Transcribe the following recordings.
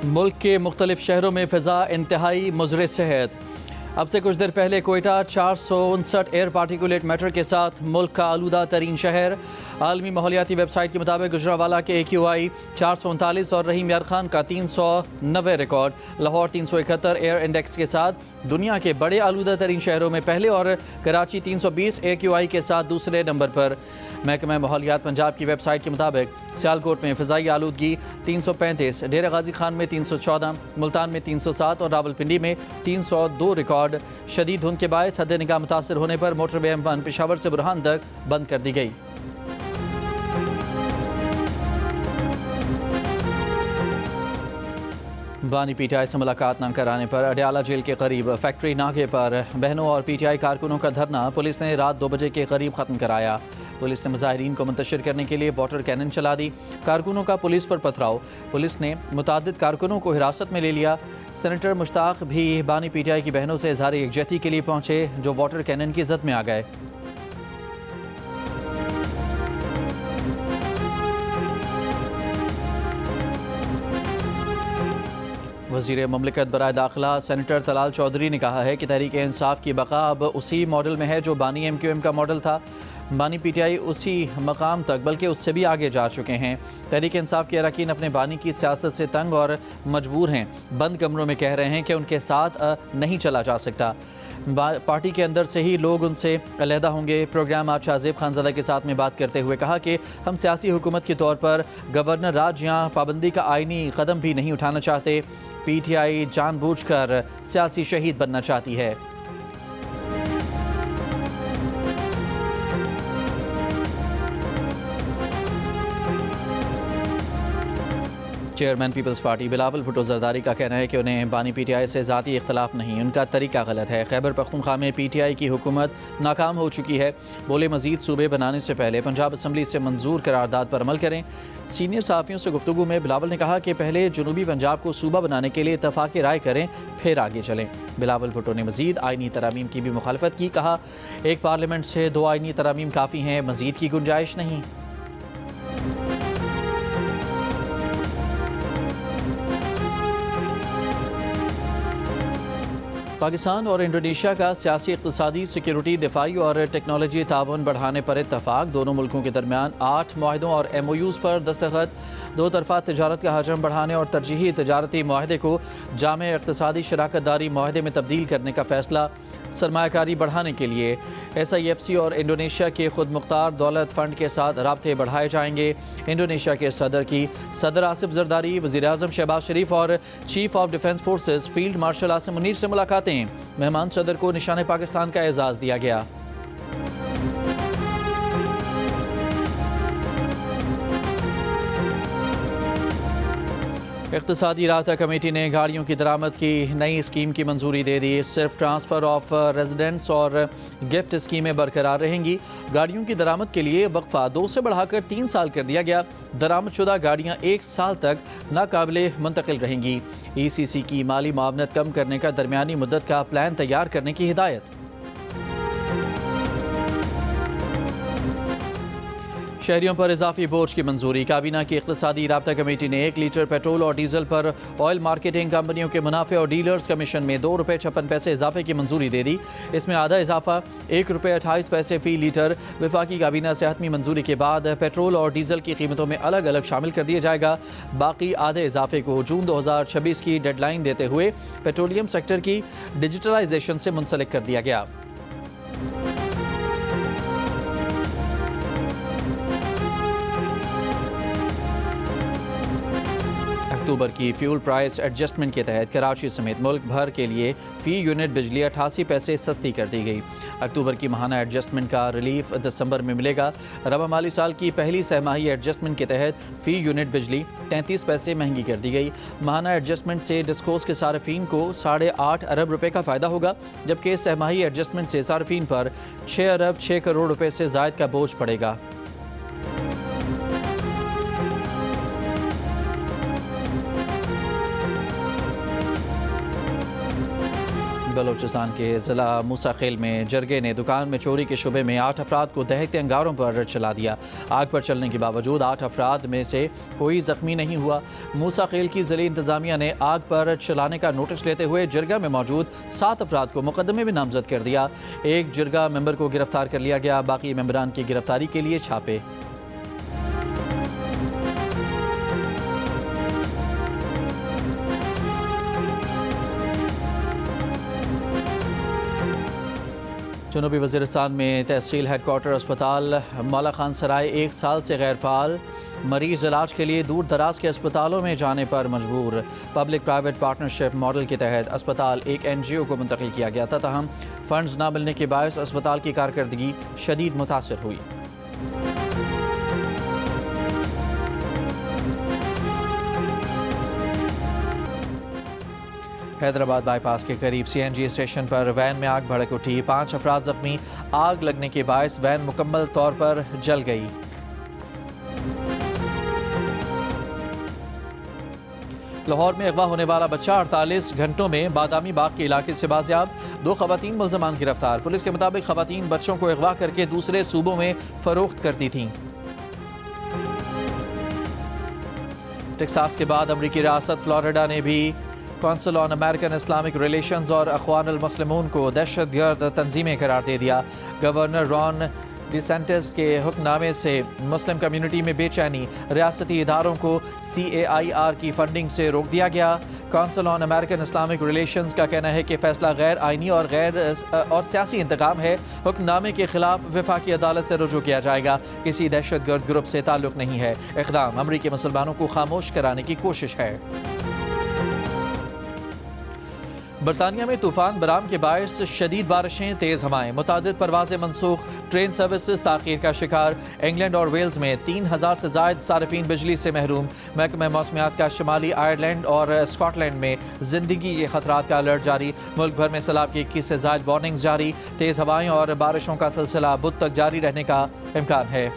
मुल्क के मुख्तलिफ शहरों में फ़िज़ा इंतहाई मुज़र सेहत। अब से कुछ देर पहले कोयटा 459 एयर पार्टिकुलेट मैटर के साथ मुल्क का आलूदा तरीन शहर। आलमी माहौलियाती वेबसाइट के मुताबिक गुजरावाला के AQI 439 और रहीम यार खान का 390 रिकॉर्ड। लाहौर 371 एयर इंडेक्स के साथ दुनिया के बड़े आलूदा तरीन शहरों में पहले और कराची 320 AQI के साथ दूसरे नंबर पर। महकमा माहौलियात पंजाब की वेबसाइट के मुताबिक सियालकोट में फ़िज़ाई आलूदगी 335, डेरा गाजी खान में 314, मुल्तान में 307 और रावलपिंडी में 302 रिकॉर्ड। शदीद धुंध के बायस हद निगाह मुतासर होने पर मोटरवे M1 पेशावर से बुरहान तक बंद कर दी गई। बानी PTI से मुलाकात न कराने पर अडयाला जेल के करीब फैक्ट्री नाके पर बहनों और PTI कारकुनों का धरना पुलिस ने रात 2 बजे के करीब ख़त्म कराया। पुलिस ने मुजाहिरीन को मुंतशिर करने के लिए वाटर कैनन चला दी। कारकुनों का पुलिस पर पथराव। पुलिस ने मुतादिद कारकुनों को हिरासत में ले लिया। सेनेटर मुश्ताक भी बानी PTI की बहनों से इज़हार यकजहती के लिए पहुंचे, जो वाटर कैनन की जद में आ गए। वज़ीर ममलिकत बराए दाखिला सेनेटर तलाल चौधरी ने कहा है कि तहरीक इंसाफ की बका अब उसी मॉडल में है जो बानी MQM का मॉडल था। बानी PTI उसी मकाम तक बल्कि उससे भी आगे जा चुके हैं। तहरीक इंसाफ के अरकान अपने बानी की सियासत से तंग और मजबूर हैं। बंद कमरों में कह रहे हैं कि उनके साथ नहीं चला जा सकता। पार्टी के अंदर से ही लोग उनसे अलहदा होंगे। प्रोग्राम आज शाहजेब खानज़ादा के साथ में बात करते हुए कहा कि हम सियासी हुकूमत के तौर पर गवर्नर राज या पाबंदी का आइनी कदम भी नहीं उठाना चाहते। PTI जानबूझकर सियासी शहीद बनना चाहती है। Chairman peoples party Bilawal Bhutto Zardari का कहना है कि उन्हें बानी PTI से ज़ाती इख्तलाफ नहीं, उनका तरीका गलत है। खैबर पख्तूनख्वा में PTI की हुकूमत नाकाम हो चुकी है। बोले मज़ीद सूबे बनाने से पहले पंजाब असम्बली से मंजूर करारदाद पर अमल करें। सीनियर सहाफ़ियों से गुफ्तगू में बिलावल ने कहा कि पहले जनूबी पंजाब को सूबा बनाने के लिए इत्तफाक़ राय करें, फिर आगे चलें। बिलावल भुट्टो ने मज़ीद आइनी तरामीम की भी मुखालफत की। कहा, एक पार्लियामेंट से 2 आइनी तरामीम काफ़ी हैं, मज़ीद की गुंजाइश नहीं। पाकिस्तान और इंडोनेशिया का सियासी, इक़्तिसादी, सिक्योरिटी, दिफाई और टेक्नोलॉजी ताउन बढ़ाने पर इत्तफाक। दोनों मुल्कों के दरमियान 8 मुआहदों और MOUs पर दस्तखत। 2 तरफ़ा तजारत का हजम बढ़ाने और तरजीही तजारती मुआहदे को जामे इक़्तिसादी शराकत दारी मुआहदे में तब्दील करने का फ़ैसला। सरमायाकारी बढ़ाने के लिए SIFC और इंडोनेशिया के खुद मुख्तार दौलत फ़ंड के साथ राब्ते बढ़ाए जाएंगे। इंडोनेशिया के सदर आसिफ जरदारी, वज़ीर आज़म शहबाज शरीफ और chief of defence forces field marshal Asim Munir से मुलाकातें। मेहमान सदर को निशान पाकिस्तान का एजाज़ दिया गया। इक़्तिसादी राहता कमेटी ने गाड़ियों की दरामद की नई स्कीम की मंजूरी दे दी। सिर्फ ट्रांसफ़र ऑफ रेजिडेंट्स और गिफ्ट स्कीमें बरकरार रहेंगी। गाड़ियों की दरामद के लिए वक्फा 2 से बढ़ाकर 3 साल कर दिया गया। दरामदशुदा गाड़ियाँ 1 साल तक नाकाबिले मुंतकिल रहेंगी। ECC की माली मुआवनत कम करने का दरमियानी मुद्दत का प्लान तैयार करने की हिदायत। शहरियों पर इजाफी बोझ की मंजूरी। काबीना की इक़्तिसादी राब्ता कमेटी ने 1 लीटर पेट्रोल और डीजल पर ऑयल मार्केटिंग कंपनियों के मुनाफे और डीलर्स कमीशन में ₹2.56 इजाफे की मंजूरी दे दी। इसमें आधा इजाफा ₹1.28 फ़ी लीटर वफाकी काबीना से हतमी मंजूरी के बाद पेट्रोल और डीजल की कीमतों में अलग अलग शामिल कर दिया जाएगा। बाकी आधे इजाफे को जून 2026 की डेडलाइन देते हुए पेट्रोलियम सेक्टर की डिजिटलाइजेशन से मुंसलिक कर दिया गया। अक्टूबर की फ्यूल प्राइस एडजस्टमेंट के तहत कराची समेत मुल्क भर के लिए फ़ी यूनिट बिजली 88 पैसे सस्ती कर दी गई। अक्टूबर की माहाना एडजस्टमेंट का रिलीफ दिसंबर में मिलेगा। रबा माली साल की पहली सहमाही एडजस्टमेंट के तहत फ़ी यूनिट बिजली 33 पैसे महंगी कर दी गई। माहाना एडजस्टमेंट से डिस्कोस के सार्फिन को 8.5 अरब रुपये का फ़ायदा होगा, जबकि सहमाही एडजस्टमेंट से सार्फिन पर 6 अरब 6 करोड़ रुपये से ज़ायद का बोझ पड़ेगा। बलूचिस्तान के ज़िला मूसा खेल में जरगे ने दुकान में चोरी के शुबे में 8 अफराद को दहकते अंगारों पर चला दिया। आग पर चलने के बावजूद 8 अफराद में से कोई जख्मी नहीं हुआ। मूसा खेल की ज़िले इंतज़ामिया ने आग पर चलाने का नोटिस लेते हुए जरगा में मौजूद 7 अफराद को मुकदमे में नामजद कर दिया। एक जरगा मेंबर को गिरफ्तार कर लिया गया। बाकी मेंबरान की गिरफ्तारी के लिए छापे। जनूबी वज़ीरिस्तान में तहसील हेडक्वार्टर अस्पताल मौला खान सराय 1 साल से गैर फ़ाल। मरीज़ इलाज के लिए दूर दराज के अस्पतालों में जाने पर मजबूर। पब्लिक प्राइवेट पार्टनरशिप मॉडल के तहत अस्पताल एक NGO को मुंतकिल किया गया था, तहम फ़ंड्स न मिलने के बायस अस्पताल की कारकर्दगी शदीद मुतासर हुई। हैदराबाद बाईपास के करीब CNG स्टेशन पर वैन में आग भड़क उठी। 5 अफराद जख्मी। आग लगने के बायस वैन मुकम्मल तौर पर जल गई। लाहौर में अगवा होने वाला बच्चा 48 घंटों में बादामी बाग के इलाके से बाजियाब। 2 खवातीन मुल्ज़मान गिरफ्तार। पुलिस के मुताबिक खवातीन बच्चों को अगवा करके दूसरे सूबों में फरोख्त करती थीं। टेक्सास के बाद अमरीकी रियासत फ्लोरिडा ने भी council on American Islamic relations और अख्वानुल मुस्लिमून को दहशतगर्द तंजीमें करार दे दिया। गवर्नर रॉन डिसेंटिस के हुक्मनामे से मुस्लिम कम्युनिटी में बेचैनी। रियासती इदारों को CAIR की फंडिंग से रोक दिया गया। Council on American Islamic relations का कहना है कि फैसला गैर आइनी और सियासी इंतकाम है। हुक्मनामे के खिलाफ वफाकी अदालत से रुजू किया जाएगा। किसी दहशतगर्द ग्रुप से ताल्लुक नहीं है। इक़दाम अमरीकी मुसलमानों को खामोश कराने की कोशिश है। बरतानिया में तूफान बराम के बायस शदीद बारिशें, तेज़ हवाएं, मुतादिद परवाज़ें मनसूख। ट्रेन सर्विसेज ताख़ीर का शिकार। इंग्लैंड और वेल्स में 3000 से ज़ायद सारिफीन बिजली से महरूम। महकमा मौसमियात का शुमाली आयरलैंड और स्कॉटलैंड में ज़िंदगी के खतरात का अलर्ट जारी। मुल्क भर में सैलाब की 21 से ज़ायद वार्निंग्स जारी। तेज़ हवाएं और बारिशों का सिलसिला बुध तक जारी रहने का इम्कान है।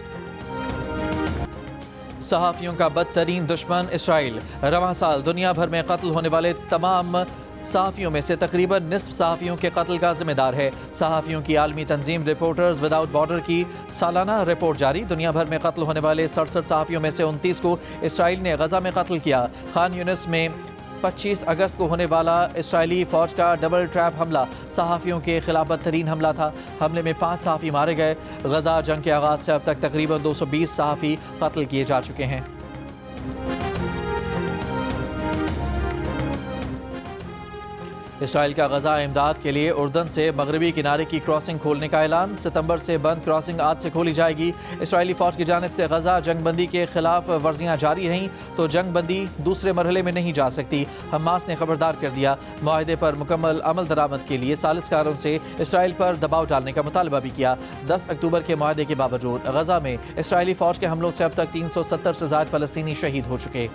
सहाफ़ियों का बदतरीन दुश्मन इसराइल। रवां साल दुनिया भर में कत्ल होने वाले तमाम सहाफ़ियों में से तकरीबन निस्फ सहाफ़ियों के कत्ल का जिम्मेदार है। सहाफ़ियों की आलमी तंजीम रिपोर्टर्स विदाउट बॉर्डर की सालाना रिपोर्ट जारी। दुनिया भर में कत्ल होने वाले 67 सहाफ़ियों में से 29 को इसराइल ने गज़ा में कत्ल किया। खान यूनिस में 25 अगस्त को होने वाला इसराइली फ़ौज का डबल ट्रैप हमला सहाफ़ियों के खिलाफ बदतरीन हमला था। हमले में 5 सहाफ़ी मारे गए। गज़ा जंग के आगाज़ से अब तक तकरीबन 220 सहाफ़ी कत्ल किए जा चुके हैं। इसराइल का गज़ा इमदाद के लिए उर्दन से मगरबी किनारे की क्रॉसिंग खोलने का ऐलान। सितंबर से बंद क्रॉसिंग आज से खोली जाएगी। इसराइली फ़ौज की जानिब से गज़ा जंगबंदी के खिलाफ वर्जियाँ जारी रहीं तो जंगबंदी दूसरे मरहले में नहीं जा सकती। हमास ने खबरदार कर दिया। मुआहदे पर मुकम्मल अमल दरामद के लिए सालिसकारों से इसराइल पर दबाव डालने का मुतालबा भी किया। 10 अक्टूबर के मुआहदे के बावजूद गज़ा में इसराइली फ़ौज के हमलों से अब तक 370 से ज़ायद फ़लस्तीनी शहीद हो चुके।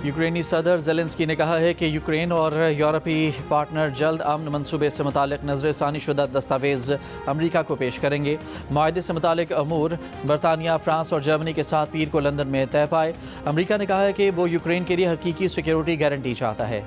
यूक्रेनी सदर ज़ेलेंस्की ने कहा है कि यूक्रेन और यूरोपीय पार्टनर जल्द अमन मंसूबे से मुतालिक नज़रसानी शुदा दस्तावेज़ अमरीका को पेश करेंगे। मुआहदे से मुतालिक अमूर बरतानिया, फ्रांस और जर्मनी के साथ पीर को लंदन में तय पाए। अमरीका ने कहा है कि वो यूक्रेन के लिए हकीकी सिक्योरिटी गारंटी चाहता है।